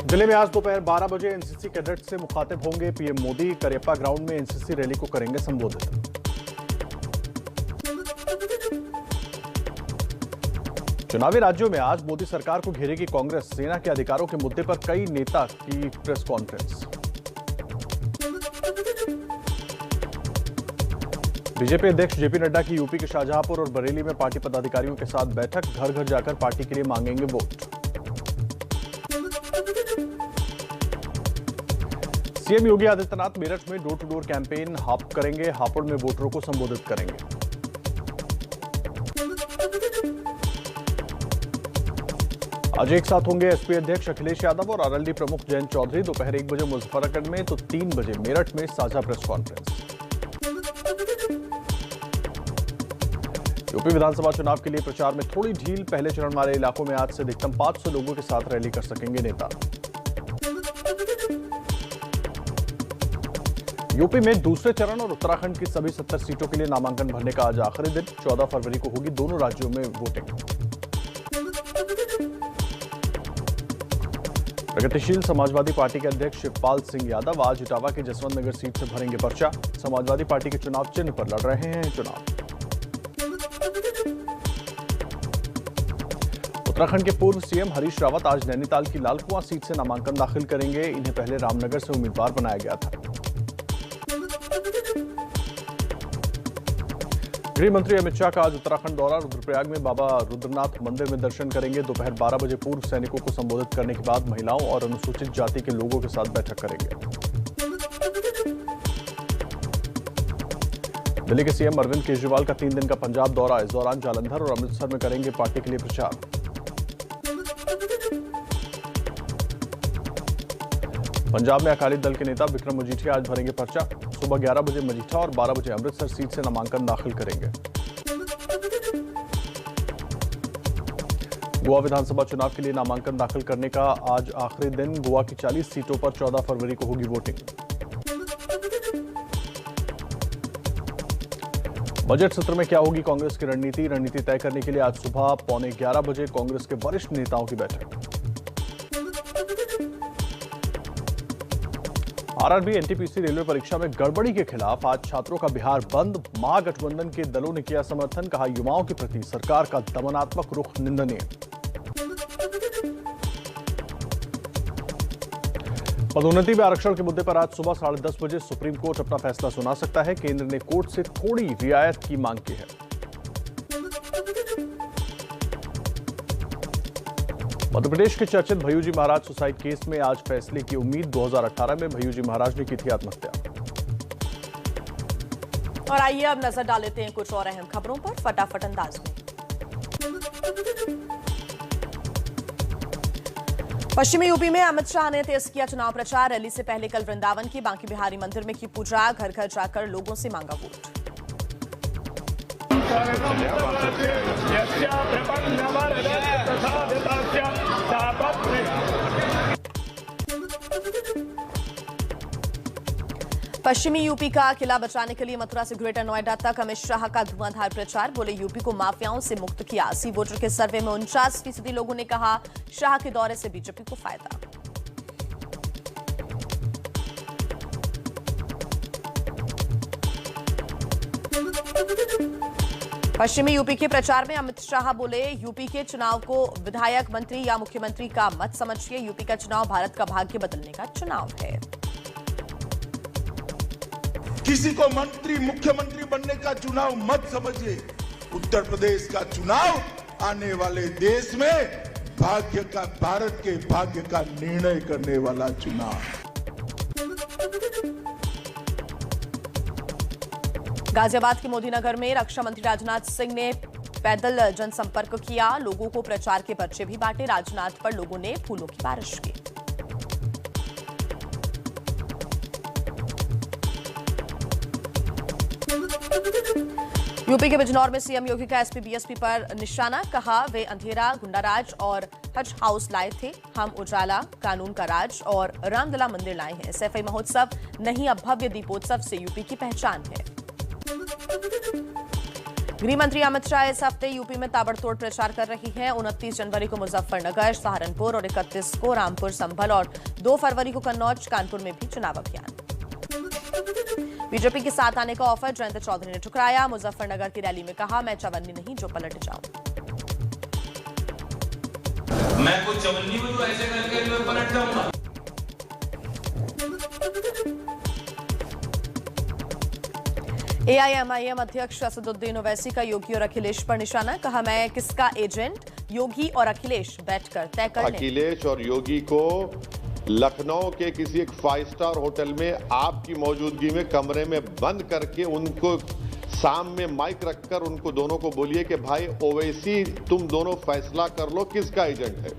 दिल्ली में आज दोपहर 12 बजे एनसीसी कैडेट से मुखातिब होंगे पीएम मोदी। करियप्पा ग्राउंड में एनसीसी रैली को करेंगे संबोधित। चुनावी राज्यों में आज मोदी सरकार को घेरेगी कांग्रेस। सेना के अधिकारों के मुद्दे पर कई नेता की प्रेस कॉन्फ्रेंस। बीजेपी अध्यक्ष जेपी नड्डा की यूपी के शाहजहांपुर और बरेली में पार्टी पदाधिकारियों के साथ बैठक। घर घर जाकर पार्टी के लिए मांगेंगे वोट। सीएम योगी आदित्यनाथ मेरठ में डोर टू डोर कैंपेन करेंगे। हापुड़ में वोटरों को संबोधित करेंगे। आज एक साथ होंगे एसपी अध्यक्ष अखिलेश यादव और आरएलडी प्रमुख जयंत चौधरी। दोपहर 1 बजे मुजफ्फरगढ़ में तो 3 बजे मेरठ में साझा प्रेस कॉन्फ्रेंस। यूपी विधानसभा चुनाव के लिए प्रचार में थोड़ी ढील। पहले चरण वाले इलाकों में आज से अधिकतम 500 लोगों के साथ रैली कर सकेंगे नेता। यूपी में दूसरे चरण और उत्तराखंड की सभी 70 सीटों के लिए नामांकन भरने का आज आखिरी दिन। 14 फरवरी को होगी दोनों राज्यों में वोटिंग। प्रगतिशील समाजवादी पार्टी के अध्यक्ष शिवपाल सिंह यादव आज इटावा की जसवंत नगर सीट से भरेंगे पर्चा। समाजवादी पार्टी के चुनाव चिन्ह पर लड़ रहे हैं चुनाव। उत्तराखंड के पूर्व सीएम हरीश रावत आज नैनीताल की लालकुआं सीट से नामांकन दाखिल करेंगे। इन्हें पहले रामनगर से उम्मीदवार बनाया गया था। गृह मंत्री अमित शाह का आज उत्तराखंड दौरा। रुद्रप्रयाग में बाबा रुद्रनाथ मंदिर में दर्शन करेंगे। दोपहर 12 बजे पूर्व सैनिकों को संबोधित करने के बाद महिलाओं और अनुसूचित जाति के लोगों के साथ बैठक करेंगे। दिल्ली के सीएम अरविंद केजरीवाल का 3 दिन का पंजाब दौरा। इस दौरान जालंधर और अमृतसर में करेंगे पार्टी के लिए प्रचार। पंजाब में अकाली दल के नेता विक्रम मजीठिया आज भरेंगे पर्चा। सुबह 11 बजे मजीठा और 12 बजे अमृतसर सीट से नामांकन दाखिल करेंगे। गोवा विधानसभा चुनाव के लिए नामांकन दाखिल करने का आज आखिरी दिन। गोवा की 40 सीटों पर 14 फरवरी को होगी वोटिंग। बजट सत्र में क्या होगी कांग्रेस की रणनीति तय करने के लिए आज सुबह 11:15 बजे कांग्रेस के वरिष्ठ नेताओं की बैठक। आरआरबी एनटीपीसी रेलवे परीक्षा में गड़बड़ी के खिलाफ आज छात्रों का बिहार बंद। महागठबंधन के दलों ने किया समर्थन। कहा युवाओं के प्रति सरकार का दमनात्मक रुख निंदनीय। पदोन्नति में आरक्षण के मुद्दे पर आज सुबह 10:30 बजे सुप्रीम कोर्ट अपना फैसला सुना सकता है। केंद्र ने कोर्ट से थोड़ी रियायत की मांग की है। मध्य प्रदेश के चर्चित भय्यूजी महाराज सुसाइड केस में आज फैसले की उम्मीद। 2018 में भय्यूजी महाराज ने की थी आत्महत्या। और आइए अब नजर डाल लेते हैं कुछ और अहम खबरों पर फटाफट अंदाज में। पश्चिमी यूपी में अमित शाह ने तेज किया चुनाव प्रचार। रैली से पहले कल वृंदावन की बांके बिहारी मंदिर में की पूजा। घर घर जाकर लोगों से मांगा वोट। पश्चिमी यूपी का किला बचाने के लिए मथुरा से ग्रेटर नोएडा तक अमित शाह का धुआंधार प्रचार। बोले यूपी को माफियाओं से मुक्त किया। सी वोटर के सर्वे में 49% लोगों ने कहा शाह के दौरे से बीजेपी को फायदा। पश्चिमी यूपी के प्रचार में अमित शाह बोले यूपी के चुनाव को विधायक, मंत्री या मुख्यमंत्री का मत समझिए। यूपी का चुनाव भारत का भाग्य बदलने का चुनाव है। किसी को मंत्री, मुख्यमंत्री बनने का चुनाव मत समझिए। उत्तर प्रदेश का चुनाव आने वाले देश में भाग्य का, भारत के भाग्य का निर्णय करने वाला चुनाव। गाजियाबाद के मोदीनगर में रक्षा मंत्री राजनाथ सिंह ने पैदल जनसंपर्क किया। लोगों को प्रचार के पर्चे भी बांटे। राजनाथ पर लोगों ने फूलों की बारिश की। यूपी के बिजनौर में सीएम योगी का एसपी बीएसपी पर निशाना। कहा वे अंधेरा, गुंडाराज और हज हाउस लाए थे। हम उजाला, कानून का राज और रामलला मंदिर लाए हैं। सैफई महोत्सव नहीं, अब भव्य दीपोत्सव से यूपी की पहचान है। गृह मंत्री अमित शाह इस हफ्ते यूपी में ताबड़तोड़ प्रचार कर रही हैं। 29 जनवरी को मुजफ्फरनगर, सहारनपुर और 31 को रामपुर, संभल और 2 फरवरी को कन्नौज, कानपुर में भी चुनाव अभियान। बीजेपी के साथ आने का ऑफर जयंत चौधरी ने ठुकराया। मुजफ्फरनगर की रैली में कहा, मैं चवन्नी नहीं जो पलट जाऊं। मैं कुछ चवन्नी हूं जो ऐसे करके मैं पलट जाऊंगा। एआईएमआईएम अध्यक्ष असदुद्दीन ओवैसी का योगी और अखिलेश पर निशाना। कहा, मैं किसका एजेंट, योगी और अखिलेश बैठकर तय कर लें। अखिलेश और योगी को लखनऊ के किसी एक 5 स्टार होटल में आपकी मौजूदगी में कमरे में बंद करके उनको सामने माइक रखकर उनको दोनों को बोलिए कि भाई ओवैसी, तुम दोनों फैसला कर लो किसका एजेंट है।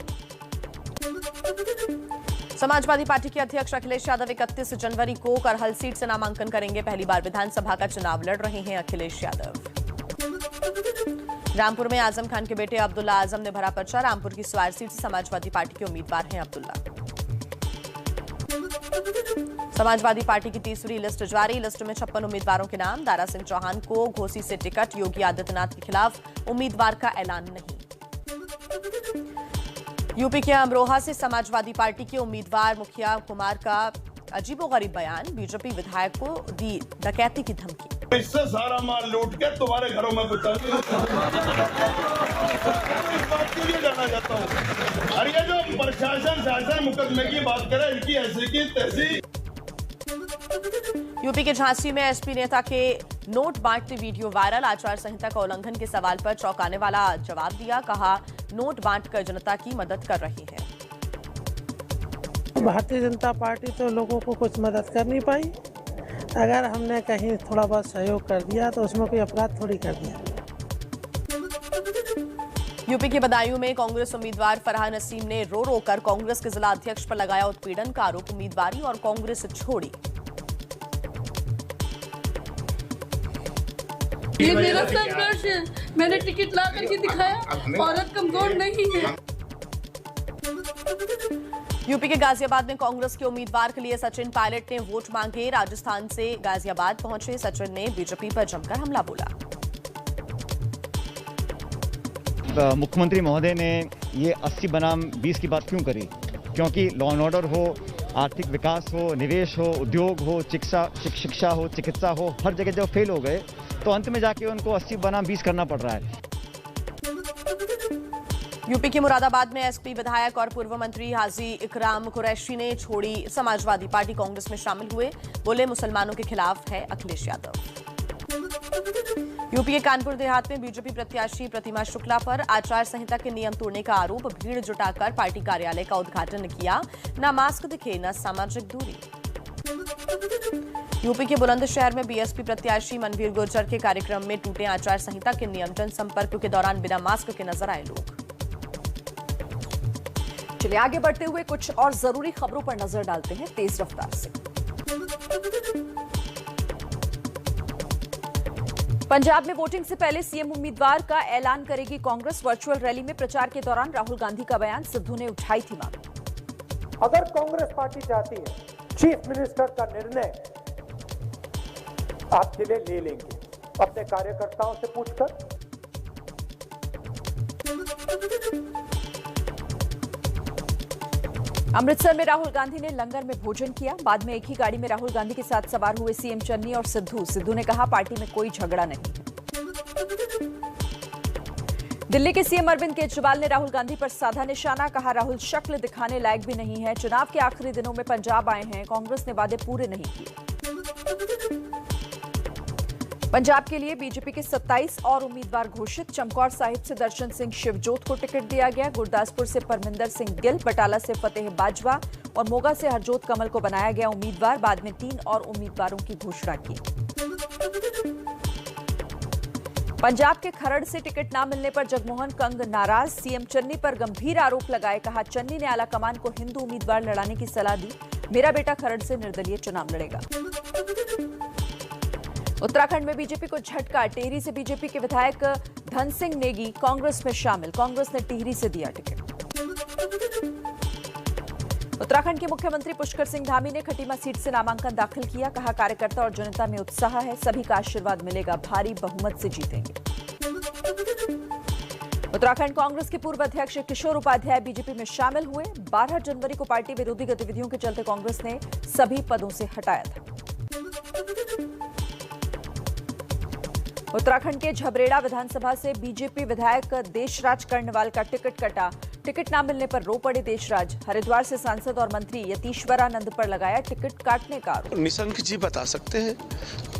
समाजवादी पार्टी के अध्यक्ष अखिलेश यादव 31 जनवरी को करहल सीट से नामांकन करेंगे। पहली बार विधानसभा का चुनाव लड़ रहे हैं अखिलेश यादव। रामपुर में आजम खान के बेटे अब्दुल्ला आजम ने भरा पर्चा। रामपुर की स्वार सीट से समाजवादी पार्टी के उम्मीदवार हैं अब्दुल्ला। समाजवादी पार्टी की तीसरी लिस्ट जारी। लिस्ट में 56 उम्मीदवारों के नाम। दारा सिंह चौहान को घोसी से टिकट। योगी आदित्यनाथ के खिलाफ उम्मीदवार का ऐलान नहीं। यूपी के अमरोहा से समाजवादी पार्टी के उम्मीदवार मुखिया कुमार का अजीबोगरीब बयान। बीजेपी विधायक को दी डकैती की धमकी। इससे सारा माल लूट के तुम्हारे घरों में पहुंचाऊंगा। इस बात के लिए जाना चाहता हूँ। और ये जो प्रशासन शासन मुकदमे की बात करे, इनकी ऐसी की तैसी। यूपी के झांसी में एसपी नेता के नोट बांटते वीडियो वायरल। आचार संहिता का उल्लंघन के सवाल पर चौंकाने वाला जवाब दिया। कहा, नोट बांटकर जनता की मदद कर रही है। भारतीय जनता पार्टी तो लोगों को कुछ मदद कर नहीं पाई। अगर हमने कहीं थोड़ा बहुत सहयोग कर दिया तो उसमें कोई अपराध थोड़ी कर दिया। यूपी के बदायूं में कांग्रेस उम्मीदवार फराह नसीम ने रो रो कर कांग्रेस के जिला अध्यक्ष पर लगाया उत्पीड़न का आरोप। उम्मीदवारी और कांग्रेस छोड़ी। ये मेरा संघर्ष है। मैंने टिकट ला करके दिखाया, औरत कमजोर नहीं है। यूपी के गाजियाबाद में कांग्रेस के उम्मीदवार के लिए सचिन पायलट ने वोट मांगे। राजस्थान से गाजियाबाद पहुंचे सचिन ने बीजेपी पर जमकर हमला बोला। मुख्यमंत्री महोदय ने ये 80 बनाम 20 की बात क्यों करी? क्योंकि लॉ एंड ऑर्डर हो, आर्थिक विकास हो, निवेश हो, उद्योग हो, शिक्षा हो, चिकित्सा हो, हर जगह जब फेल हो गए तो अंत में जाके उनको 80 बनाम 20 करना पड़ रहा है। यूपी के मुरादाबाद में एसपी विधायक और पूर्व मंत्री हाजी इकराम कुरैशी ने छोड़ी समाजवादी पार्टी, कांग्रेस में शामिल हुए। बोले, मुसलमानों के खिलाफ है अखिलेश यादव। यूपी के कानपुर देहात में बीजेपी प्रत्याशी प्रतिमा शुक्ला पर आचार संहिता के नियम तोड़ने का आरोप। भीड़ जुटाकर पार्टी कार्यालय का उद्घाटन किया। न मास्क दिखे न सामाजिक दूरी। यूपी के बुलंदशहर में बीएसपी प्रत्याशी मनवीर गुर्जर के कार्यक्रम में टूटे आचार संहिता के नियम। जनसंपर्क के दौरान बिना मास्क के नजर आए लोग। चलिए आगे बढ़ते हुए कुछ और जरूरी खबरों पर नजर डालते हैं तेज रफ्तार से। पंजाब में वोटिंग से पहले सीएम उम्मीदवार का ऐलान करेगी कांग्रेस। वर्चुअल रैली में प्रचार के दौरान राहुल गांधी का बयान। सिद्धू ने उठाई थी मांग। अगर कांग्रेस पार्टी चाहती है, चीफ मिनिस्टर का निर्णय आपके लिए ले लेंगे अपने कार्यकर्ताओं से पूछकर। अमृतसर में राहुल गांधी ने लंगर में भोजन किया। बाद में एक ही गाड़ी में राहुल गांधी के साथ सवार हुए सीएम चन्नी और सिद्धू। सिद्धू ने कहा, पार्टी में कोई झगड़ा नहीं है। दिल्ली के सीएम अरविंद केजरीवाल ने राहुल गांधी पर साधा निशाना। कहा, राहुल शक्ल दिखाने लायक भी नहीं है। चुनाव के आखिरी दिनों में पंजाब आए हैं, कांग्रेस ने वादे पूरे नहीं किए। पंजाब के लिए बीजेपी के 27 और उम्मीदवार घोषित। चमकौर साहिब से दर्शन सिंह शिवजोत को टिकट दिया गया। गुरदासपुर से परमिंदर सिंह गिल, बटाला से फतेह बाजवा और मोगा से हरजोत कमल को बनाया गया उम्मीदवार। बाद में 3 और उम्मीदवारों की घोषणा की। पंजाब के खरड़ से टिकट न मिलने पर जगमोहन कंग नाराज। सीएम चन्नी पर गंभीर आरोप लगाए। कहा, चन्नी ने आलाकमान को हिंदू उम्मीदवार लड़ाने की सलाह दी। मेरा बेटा खरड़ से निर्दलीय चुनाव लड़ेगा। उत्तराखंड में बीजेपी को झटका। टिहरी से बीजेपी के विधायक धन सिंह नेगी कांग्रेस में शामिल। कांग्रेस ने टिहरी से दिया टिकट। उत्तराखंड के मुख्यमंत्री पुष्कर सिंह धामी ने खटीमा सीट से नामांकन दाखिल किया। कहा, कार्यकर्ता और जनता में उत्साह है, सभी का आशीर्वाद मिलेगा, भारी बहुमत से जीतेंगे। उत्तराखंड कांग्रेस के पूर्व अध्यक्ष किशोर उपाध्याय बीजेपी में शामिल हुए। 12 जनवरी को पार्टी विरोधी गतिविधियों के चलते कांग्रेस ने सभी पदों से हटाया था। उत्तराखंड के झबरेड़ा विधानसभा से बीजेपी विधायक देशराज कर्णवाल का टिकट कटा। टिकट न मिलने पर रो पड़े देशराज। हरिद्वार से सांसद और मंत्री यतीश्वरानंद पर लगाया टिकट काटने का आरोप। निशंक जी बता सकते हैं,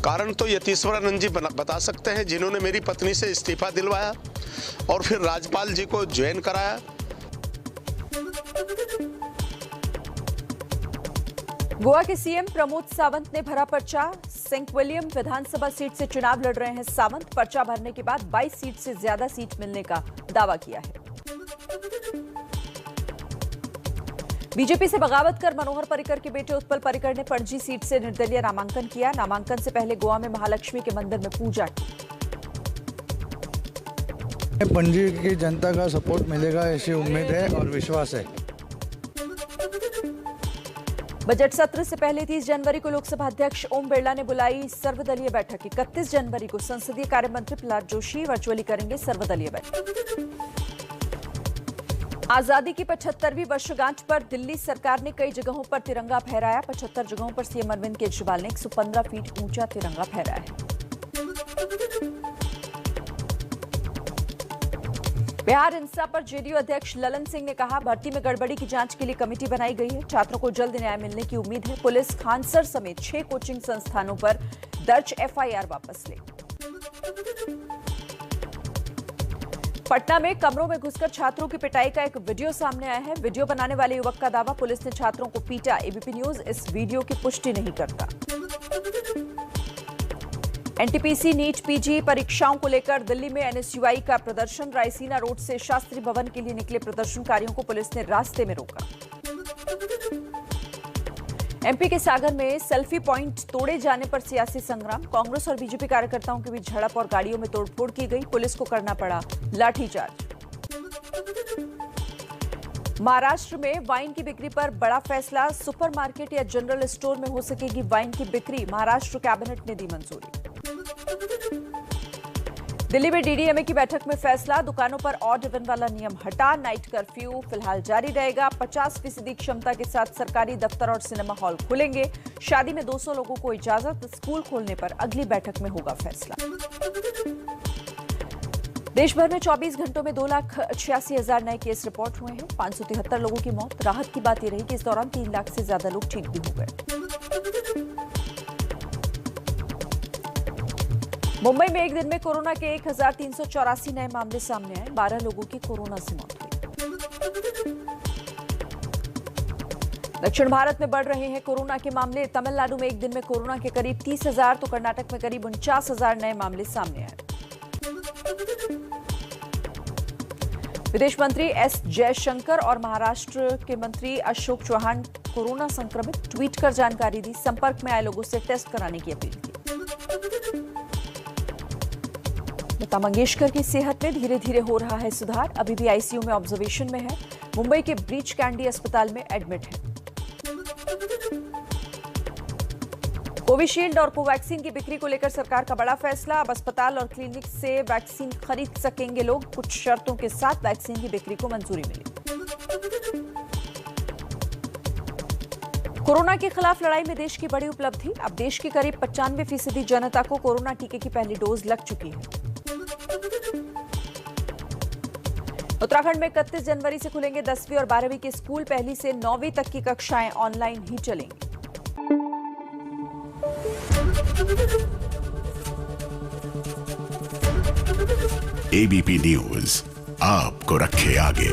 कारण तो यतीश्वरानंद जी बता सकते हैं, जिन्होंने मेरी पत्नी से इस्तीफा दिलवाया और फिर राज्यपाल जी को ज्वाइन कराया। गोवा के सीएम प्रमोद सावंत ने भरा पर्चा। सेंट विलियम विधानसभा सीट से चुनाव लड़ रहे हैं सावंत। पर्चा भरने के बाद 22 सीट से ज्यादा सीट मिलने का दावा किया है। बीजेपी से बगावत कर मनोहर पर्रिकर के बेटे उत्पल पर्रिकर ने पणजी सीट से निर्दलीय नामांकन किया। नामांकन से पहले गोवा में महालक्ष्मी के मंदिर में पूजा की। पणजी की जनता का सपोर्ट मिलेगा ऐसी उम्मीद है और विश्वास है। बजट सत्र से पहले 30 जनवरी को लोकसभा अध्यक्ष ओम बिरला ने बुलाई सर्वदलीय बैठक। 31 जनवरी को संसदीय कार्य मंत्री प्रहलाद जोशी वर्चुअली करेंगे सर्वदलीय बैठक। आजादी की 75वीं वर्षगांठ पर दिल्ली सरकार ने कई जगहों पर तिरंगा फहराया। 75 जगहों पर सीएम अरविंद केजरीवाल ने 115 फीट ऊंचा तिरंगा फहराया है। बिहार हिंसा पर जेडीयू अध्यक्ष ललन सिंह ने कहा, भर्ती में गड़बड़ी की जांच के लिए कमेटी बनाई गई है। छात्रों को जल्द न्याय मिलने की उम्मीद है। पुलिस खानसर समेत 6 कोचिंग संस्थानों पर दर्ज एफआईआर वापस ले। पटना में कमरों में घुसकर छात्रों की पिटाई का एक वीडियो सामने आया है। वीडियो बनाने वाले युवक का दावा, पुलिस ने छात्रों को पीटा। एबीपी न्यूज इस वीडियो की पुष्टि नहीं करता। एनटीपीसी नीट पीजी परीक्षाओं को लेकर दिल्ली में एनएसयूआई का प्रदर्शन। रायसीना रोड से शास्त्री भवन के लिए निकले प्रदर्शनकारियों को पुलिस ने रास्ते में रोका। एमपी के सागर में सेल्फी पॉइंट तोड़े जाने पर सियासी संग्राम। कांग्रेस और बीजेपी कार्यकर्ताओं के बीच झड़प और गाड़ियों में तोड़फोड़ की गई। पुलिस को करना पड़ा लाठीचार्ज। महाराष्ट्र में वाइन की बिक्री पर बड़ा फैसला। सुपरमार्केट या जनरल स्टोर में हो सकेगी वाइन की बिक्री। महाराष्ट्र कैबिनेट ने दी मंजूरी। दिल्ली में डीडीएमए की बैठक में फैसला, दुकानों पर ऑड इवन वाला नियम हटा। नाइट कर्फ्यू फिलहाल जारी रहेगा। 50% क्षमता के साथ सरकारी दफ्तर और सिनेमा हॉल खुलेंगे। शादी में 200 लोगों को इजाजत। स्कूल खोलने पर अगली बैठक में होगा फैसला। देश भर में 24 घंटों में 2,86,000 नए केस रिपोर्ट हुए हैं। 573 लोगों की मौत। राहत की बात यह रही कि इस दौरान 3 लाख से ज्यादा लोग ठीक भी हो गए। मुंबई में एक दिन में कोरोना के 1,384 नए मामले सामने आए। 12 लोगों की कोरोना से मौत हुई। दक्षिण भारत में बढ़ रहे हैं कोरोना के मामले। तमिलनाडु में एक दिन में कोरोना के करीब 30,000 तो कर्नाटक में करीब 49,000 नए मामले सामने आए। विदेश मंत्री एस जयशंकर और महाराष्ट्र के मंत्री अशोक चौहान कोरोना संक्रमित। ट्वीट कर जानकारी दी। संपर्क में आए लोगों से टेस्ट कराने की अपील की। लता मंगेशकर की सेहत में धीरे धीरे हो रहा है सुधार। अभी भी आईसीयू में ऑब्जर्वेशन में है। मुंबई के ब्रीच कैंडी अस्पताल में एडमिट है। कोविशील्ड और कोवैक्सीन की बिक्री को लेकर सरकार का बड़ा फैसला। अब अस्पताल और क्लिनिक से वैक्सीन खरीद सकेंगे लोग। कुछ शर्तों के साथ वैक्सीन की बिक्री को मंजूरी मिली। कोरोना के खिलाफ लड़ाई में देश की बड़ी उपलब्धि। अब देश की करीब 95% जनता को कोरोना टीके की पहली डोज लग चुकी है। उत्तराखंड में 31 जनवरी से खुलेंगे 10वीं और 12वीं के स्कूल। 1ली से 9वीं तक की कक्षाएं ऑनलाइन ही चलेंगी। एबीपी न्यूज आपको रखे आगे।